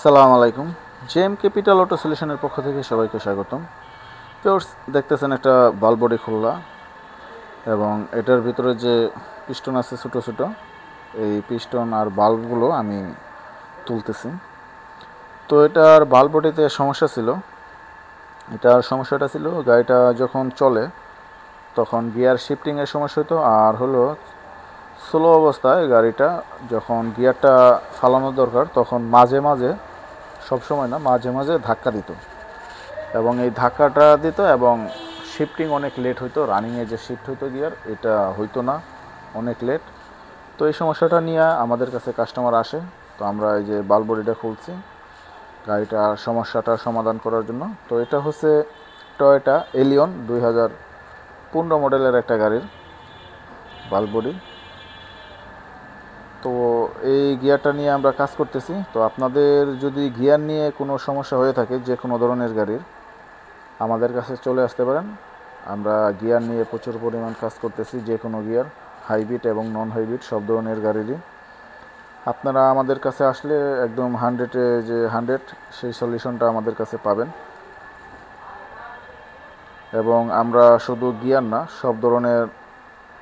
আসসালামু আলাইকুম। JM capital auto সলিউশনের পক্ষ থেকে সবাইকে স্বাগতম। ভিউয়ার্স, দেখতেছেন একটা বাল্ব বডি খোলা এবং এটার ভিতরে যে পিস্টন আছে ছোটো ছোটো, এই পিস্টন আর বাল্বগুলো আমি তুলতেছি। তো এটার বাল্ব বডিতে সমস্যা ছিল। এটার সমস্যাটা ছিল গাড়িটা যখন চলে তখন গিয়ার শিফটিংয়ের সমস্যা হতো, আর হলো স্লো অবস্থায় গাড়িটা যখন গিয়ারটা ফালানো দরকার তখন মাঝে মাঝে, সবসময় না, মাঝে মাঝে ধাক্কা দিত এবং এই ধাক্কাটা দিত এবং শিফটিং অনেক লেট হইতো। রানিংয়ে যে শিফট হইতো গিয়ার, এটা হইতো না, অনেক লেট। তো এই সমস্যাটা নিয়ে আমাদের কাছে কাস্টমার আসে। তো আমরা এই যে বাল্ব বডিটা খুলছি গাড়িটার সমস্যাটা সমাধান করার জন্য। তো এটা হচ্ছে টয়োটা এলিয়ন 2015 মডেলের একটা গাড়ির বাল্ব বডি। তো এই গিয়ারটা নিয়ে আমরা কাজ করতেছি। তো আপনাদের যদি গিয়ার নিয়ে কোনো সমস্যা হয়ে থাকে যে কোনো ধরনের গাড়ির, আমাদের কাছে চলে আসতে পারেন। আমরা গিয়ার নিয়ে প্রচুর পরিমাণ কাজ করতেছি, যে কোনো গিয়ার, হাইব্রিড এবং নন হাইব্রিড সব ধরনের গাড়িরই। আপনারা আমাদের কাছে আসলে একদম 100 সেই সলিউশনটা আমাদের কাছে পাবেন। এবং আমরা শুধু গিয়ার না, সব ধরনের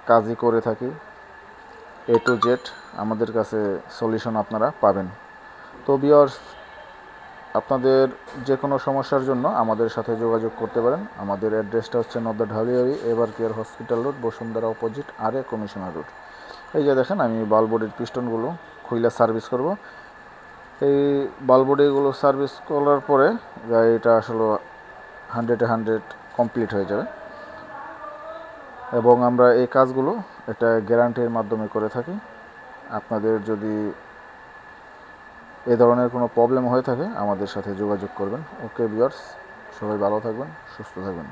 কাজই করে থাকি, A to Z আমাদের কাছে সলিউশন আপনারা পাবেন। তো ভিউয়ার্স, আপনাদের যে কোনো সমস্যার জন্য আমাদের সাথে যোগাযোগ করতে পারেন। আমাদের অ্যাড্রেসটা হচ্ছে নদ্দা ঢালিয়ারি Evercare hospital road, Bashundhara opposite, আরে কমিশনার রোড। এই যে দেখেন, আমি বাল্বডির পিস্টনগুলো খুইলা সার্ভিস করব। এই বাল্বডিগুলো সার্ভিস করার পরে গাড়িটা আসলে 100 কমপ্লিট হয়ে যাবে। এবং আমরা এই কাজগুলো এটা গ্যারান্টির মাধ্যমে করে থাকি। আপনাদের যদি এ ধরনের কোনো প্রবলেম হয়ে থাকে আমাদের সাথে যোগাযোগ করবেন। ওকে ভিউয়ার্স, সবাই ভালো থাকবেন, সুস্থ থাকবেন।